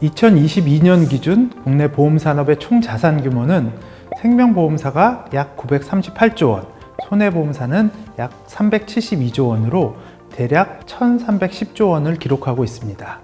2022년 기준 국내 보험산업의 총 자산 규모는 생명보험사가 약 938조 원, 손해보험사는 약 372조 원으로 대략 1310조 원을 기록하고 있습니다.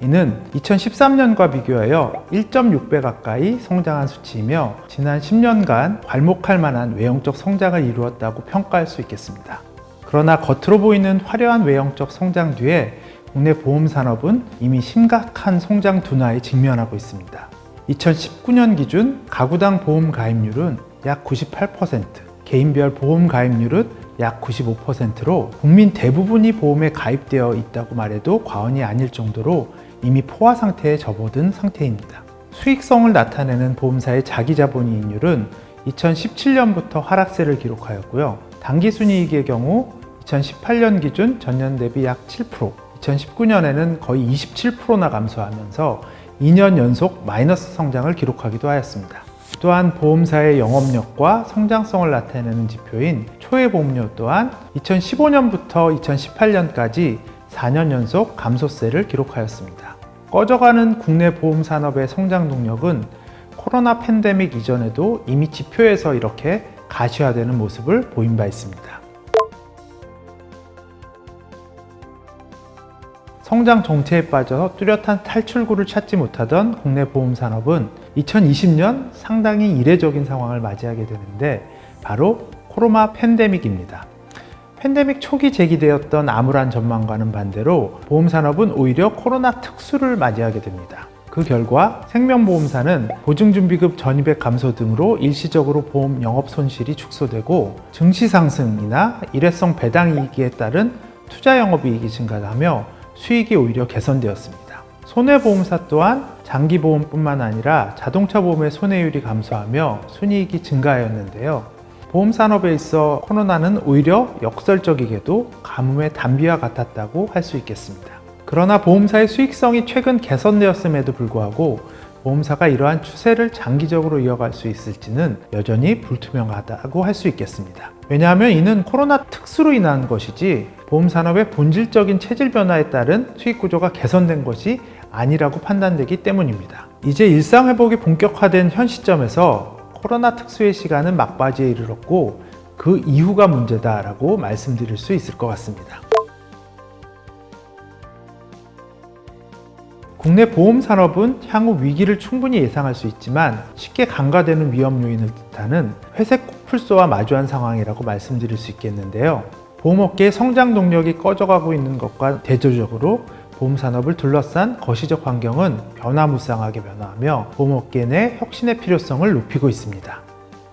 이는 2013년과 비교하여 1.6배 가까이 성장한 수치이며 지난 10년간 괄목할 만한 외형적 성장을 이루었다고 평가할 수 있겠습니다. 그러나 겉으로 보이는 화려한 외형적 성장 뒤에 국내 보험산업은 이미 심각한 성장 둔화에 직면하고 있습니다. 2019년 기준 가구당 보험 가입률은 약 98%, 개인별 보험 가입률은 약 95%로 국민 대부분이 보험에 가입되어 있다고 말해도 과언이 아닐 정도로 이미 포화 상태에 접어든 상태입니다. 수익성을 나타내는 보험사의 자기자본이익률은 2017년부터 하락세를 기록하였고요. 당기순이익의 경우 2018년 기준 전년 대비 약 7%, 2019년에는 거의 27%나 감소하면서 2년 연속 마이너스 성장을 기록하기도 하였습니다. 또한 보험사의 영업력과 성장성을 나타내는 지표인 초회 보험료 또한 2015년부터 2018년까지 4년 연속 감소세를 기록하였습니다. 꺼져가는 국내 보험 산업의 성장 동력은 코로나 팬데믹 이전에도 이미 지표에서 이렇게 가시화되는 모습을 보인 바 있습니다. 성장 정체에 빠져 뚜렷한 탈출구를 찾지 못하던 국내 보험 산업은 2020년 상당히 이례적인 상황을 맞이하게 되는데 바로 코로나 팬데믹입니다. 팬데믹 초기 제기되었던 암울한 전망과는 반대로 보험산업은 오히려 코로나 특수를 맞이하게 됩니다. 그 결과 생명보험사는 보증준비급 전입액 감소 등으로 일시적으로 보험 영업 손실이 축소되고 증시 상승이나 일회성 배당이익에 따른 투자 영업이익이 증가하며 수익이 오히려 개선되었습니다. 손해보험사 또한 장기보험뿐만 아니라 자동차보험의 손해율이 감소하며 순이익이 증가하였는데요. 보험산업에 있어 코로나는 오히려 역설적이게도 가뭄의 단비와 같았다고 할 수 있겠습니다. 그러나 보험사의 수익성이 최근 개선되었음에도 불구하고 보험사가 이러한 추세를 장기적으로 이어갈 수 있을지는 여전히 불투명하다고 할 수 있겠습니다. 왜냐하면 이는 코로나 특수로 인한 것이지 보험산업의 본질적인 체질 변화에 따른 수익 구조가 개선된 것이 아니라고 판단되기 때문입니다. 이제 일상회복이 본격화된 현 시점에서 코로나 특수의 시간은 막바지에 이르렀고 그 이후가 문제다라고 말씀드릴 수 있을 것 같습니다. 국내 보험산업은 향후 위기를 충분히 예상할 수 있지만 쉽게 간과되는 위험 요인을 뜻하는 회색 코뿔소와 마주한 상황이라고 말씀드릴 수 있겠는데요. 보험업계의 성장 동력이 꺼져가고 있는 것과 대조적으로 보험산업을 둘러싼 거시적 환경은 변화무쌍하게 변화하며 보험업계 내 혁신의 필요성을 높이고 있습니다.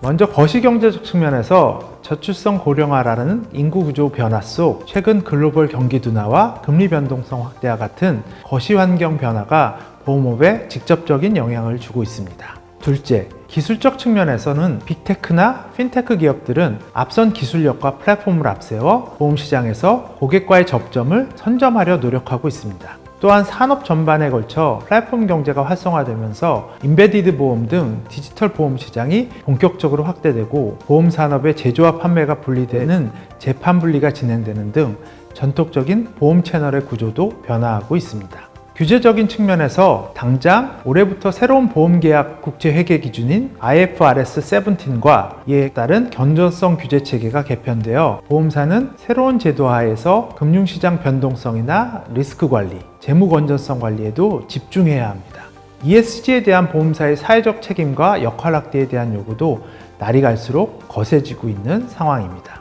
먼저 거시경제적 측면에서 저출생 고령화라는 인구구조 변화 속 최근 글로벌 경기 둔화와 금리 변동성 확대와 같은 거시환경 변화가 보험업에 직접적인 영향을 주고 있습니다. 둘째, 기술적 측면에서는 빅테크나 핀테크 기업들은 앞선 기술력과 플랫폼을 앞세워 보험시장에서 고객과의 접점을 선점하려 노력하고 있습니다. 또한 산업 전반에 걸쳐 플랫폼 경제가 활성화되면서 인베디드 보험 등 디지털 보험 시장이 본격적으로 확대되고 보험 산업의 제조와 판매가 분리되는 재판 분리가 진행되는 등 전통적인 보험 채널의 구조도 변화하고 있습니다. 규제적인 측면에서 당장 올해부터 새로운 보험계약 국제회계 기준인 IFRS 17과 이에 따른 건전성 규제 체계가 개편되어 보험사는 새로운 제도 하에서 금융시장 변동성이나 리스크 관리, 재무 건전성 관리에도 집중해야 합니다. ESG에 대한 보험사의 사회적 책임과 역할 확대에 대한 요구도 날이 갈수록 거세지고 있는 상황입니다.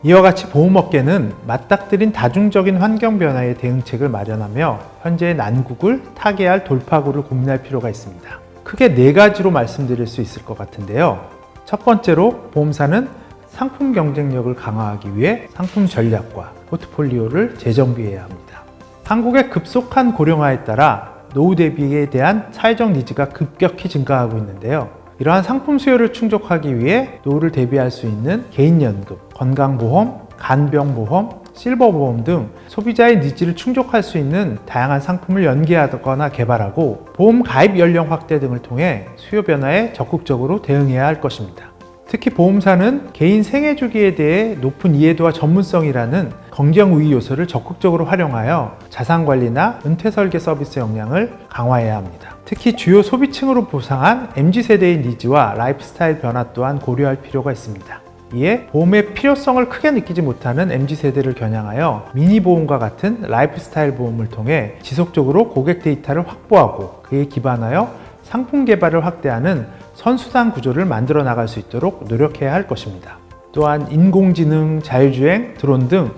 이와 같이 보험업계는 맞닥뜨린 다중적인 환경 변화에 대응책을 마련하며 현재의 난국을 타개할 돌파구를 고민할 필요가 있습니다. 크게 4가지로 말씀드릴 수 있을 것 같은데요. 첫 번째로 보험사는 상품 경쟁력을 강화하기 위해 상품 전략과 포트폴리오를 재정비해야 합니다. 한국의 급속한 고령화에 따라 노후 대비에 대한 사회적 니즈가 급격히 증가하고 있는데요. 이러한 상품 수요를 충족하기 위해 노후를 대비할 수 있는 개인연금, 건강보험, 간병보험, 실버보험 등 소비자의 니즈를 충족할 수 있는 다양한 상품을 연계하거나 개발하고 보험 가입 연령 확대 등을 통해 수요 변화에 적극적으로 대응해야 할 것입니다. 특히 보험사는 개인 생애 주기에 대해 높은 이해도와 전문성이라는 검경 우위 요소를 적극적으로 활용하여 자산관리나 은퇴설계 서비스 역량을 강화해야 합니다. 특히 주요 소비층으로 부상한 MZ세대의 니즈와 라이프스타일 변화 또한 고려할 필요가 있습니다. 이에 보험의 필요성을 크게 느끼지 못하는 MZ세대를 겨냥하여 미니보험과 같은 라이프스타일 보험을 통해 지속적으로 고객 데이터를 확보하고 그에 기반하여 상품 개발을 확대하는 선순환 구조를 만들어 나갈 수 있도록 노력해야 할 것입니다. 또한 인공지능, 자율주행, 드론 등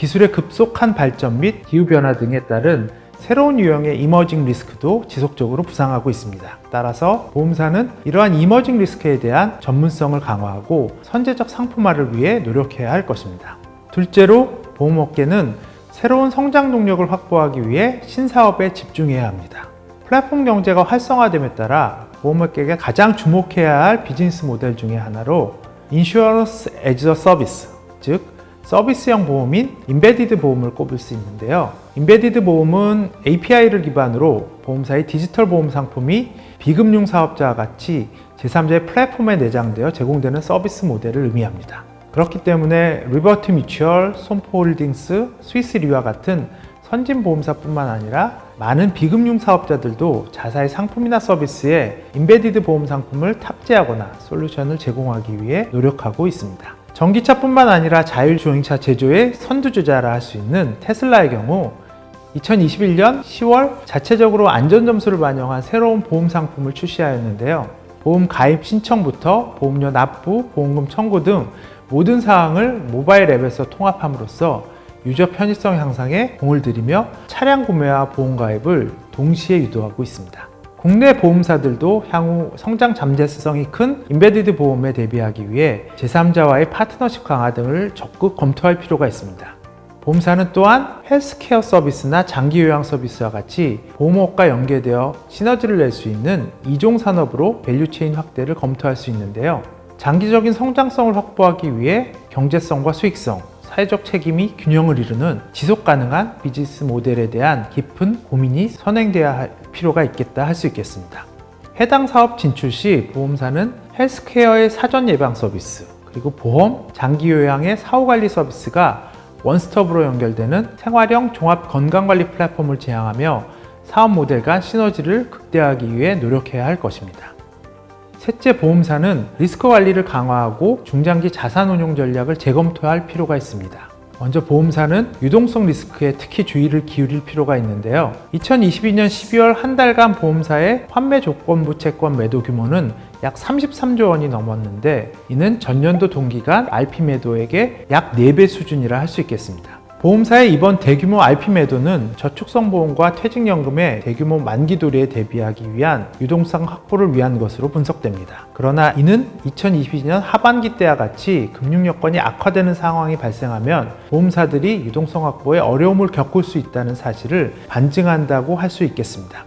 기술의 급속한 발전 및 기후변화 등에 따른 새로운 유형의 이머징 리스크도 지속적으로 부상하고 있습니다. 따라서 보험사는 이러한 이머징 리스크에 대한 전문성을 강화하고 선제적 상품화를 위해 노력해야 할 것입니다. 둘째로 보험업계는 새로운 성장 동력을 확보하기 위해 신사업에 집중해야 합니다. 플랫폼 경제가 활성화됨에 따라 보험업계가 가장 주목해야 할 비즈니스 모델 중에 하나로 인슈어런스 애즈 어 서비스, 즉 서비스형 보험인 임베디드 보험을 꼽을 수 있는데요. 임베디드 보험은 API를 기반으로 보험사의 디지털 보험 상품이 비금융 사업자와 같이 제3자의 플랫폼에 내장되어 제공되는 서비스 모델을 의미합니다. 그렇기 때문에 리버티 뮤추얼, 솜포홀딩스, 스위스리와 같은 선진 보험사뿐만 아니라 많은 비금융 사업자들도 자사의 상품이나 서비스에 임베디드 보험 상품을 탑재하거나 솔루션을 제공하기 위해 노력하고 있습니다. 전기차뿐만 아니라 자율주행차 제조의 선두주자라 할 수 있는 테슬라의 경우 2021년 10월 자체적으로 안전점수를 반영한 새로운 보험 상품을 출시하였는데요. 보험 가입 신청부터 보험료 납부, 보험금 청구 등 모든 사항을 모바일 앱에서 통합함으로써 유저 편의성 향상에 공을 들이며 차량 구매와 보험 가입을 동시에 유도하고 있습니다. 국내 보험사들도 향후 성장 잠재성이 큰 임베디드 보험에 대비하기 위해 제3자와의 파트너십 강화 등을 적극 검토할 필요가 있습니다. 보험사는 또한 헬스케어 서비스나 장기 요양 서비스와 같이 보험업과 연계되어 시너지를 낼 수 있는 이종 산업으로 밸류체인 확대를 검토할 수 있는데요. 장기적인 성장성을 확보하기 위해 경제성과 수익성, 사회적 책임이 균형을 이루는 지속 가능한 비즈니스 모델에 대한 깊은 고민이 선행돼야 할 필요가 있겠다 할 수 있겠습니다. 해당 사업 진출 시 보험사는 헬스케어의 사전 예방 서비스, 그리고 보험, 장기 요양의 사후 관리 서비스가 원스톱으로 연결되는 생활형 종합 건강관리 플랫폼을 지향하며 사업 모델 간 시너지를 극대화하기 위해 노력해야 할 것입니다. 셋째, 보험사는 리스크 관리를 강화하고 중장기 자산운용 전략을 재검토할 필요가 있습니다. 먼저 보험사는 유동성 리스크에 특히 주의를 기울일 필요가 있는데요. 2022년 12월 한 달간 보험사의 환매 조건부 채권 매도 규모는 약 33조 원이 넘었는데 이는 전년도 동기간 RP 매도액의 약 4배 수준이라 할 수 있겠습니다. 보험사의 이번 대규모 RP 매도는 저축성 보험과 퇴직연금의 대규모 만기 도래에 대비하기 위한 유동성 확보를 위한 것으로 분석됩니다. 그러나 이는 2022년 하반기 때와 같이 금융 여건이 악화되는 상황이 발생하면 보험사들이 유동성 확보에 어려움을 겪을 수 있다는 사실을 반증한다고 할 수 있겠습니다.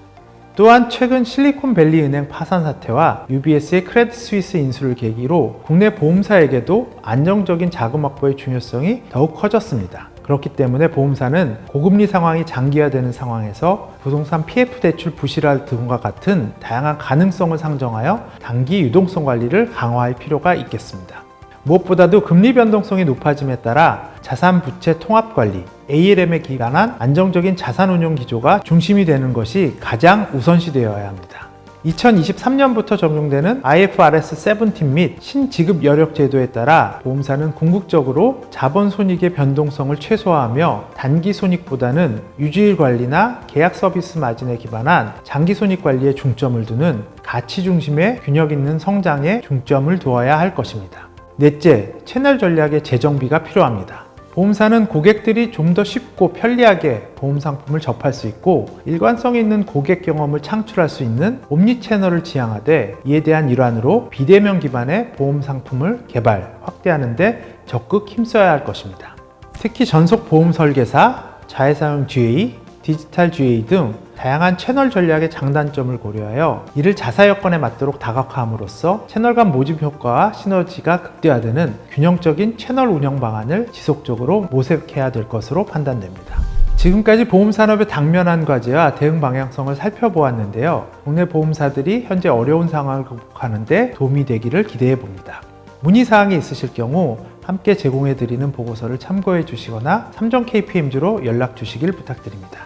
또한 최근 실리콘밸리 은행 파산 사태와 UBS의 크레딧 스위스 인수를 계기로 국내 보험사에게도 안정적인 자금 확보의 중요성이 더욱 커졌습니다. 그렇기 때문에 보험사는 고금리 상황이 장기화되는 상황에서 부동산 PF 대출 부실화 등과 같은 다양한 가능성을 상정하여 단기 유동성 관리를 강화할 필요가 있겠습니다. 무엇보다도 금리 변동성이 높아짐에 따라 자산 부채 통합 관리, ALM에 기반한 안정적인 자산 운용 기조가 중심이 되는 것이 가장 우선시되어야 합니다. 2023년부터 적용되는 IFRS 17 및 신지급 여력 제도에 따라 보험사는 궁극적으로 자본 손익의 변동성을 최소화하며 단기 손익보다는 유지일 관리나 계약 서비스 마진에 기반한 장기 손익 관리에 중점을 두는 가치 중심의 균형 있는 성장에 중점을 두어야 할 것입니다. 넷째, 채널 전략의 재정비가 필요합니다. 보험사는 고객들이 좀 더 쉽고 편리하게 보험 상품을 접할 수 있고 일관성 있는 고객 경험을 창출할 수 있는 옴니 채널을 지향하되 이에 대한 일환으로 비대면 기반의 보험 상품을 개발, 확대하는 데 적극 힘써야 할 것입니다. 특히 전속 보험 설계사, 자회사용 GA, 디지털 GA 등 다양한 채널 전략의 장단점을 고려하여 이를 자사 여건에 맞도록 다각화함으로써 채널 간 모집 효과와 시너지가 극대화되는 균형적인 채널 운영 방안을 지속적으로 모색해야 될 것으로 판단됩니다. 지금까지 보험산업의 당면한 과제와 대응 방향성을 살펴보았는데요. 국내 보험사들이 현재 어려운 상황을 극복하는 데 도움이 되기를 기대해 봅니다. 문의사항이 있으실 경우 함께 제공해드리는 보고서를 참고해 주시거나 삼성 KPMG로 연락 주시길 부탁드립니다.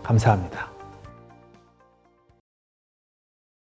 감사합니다.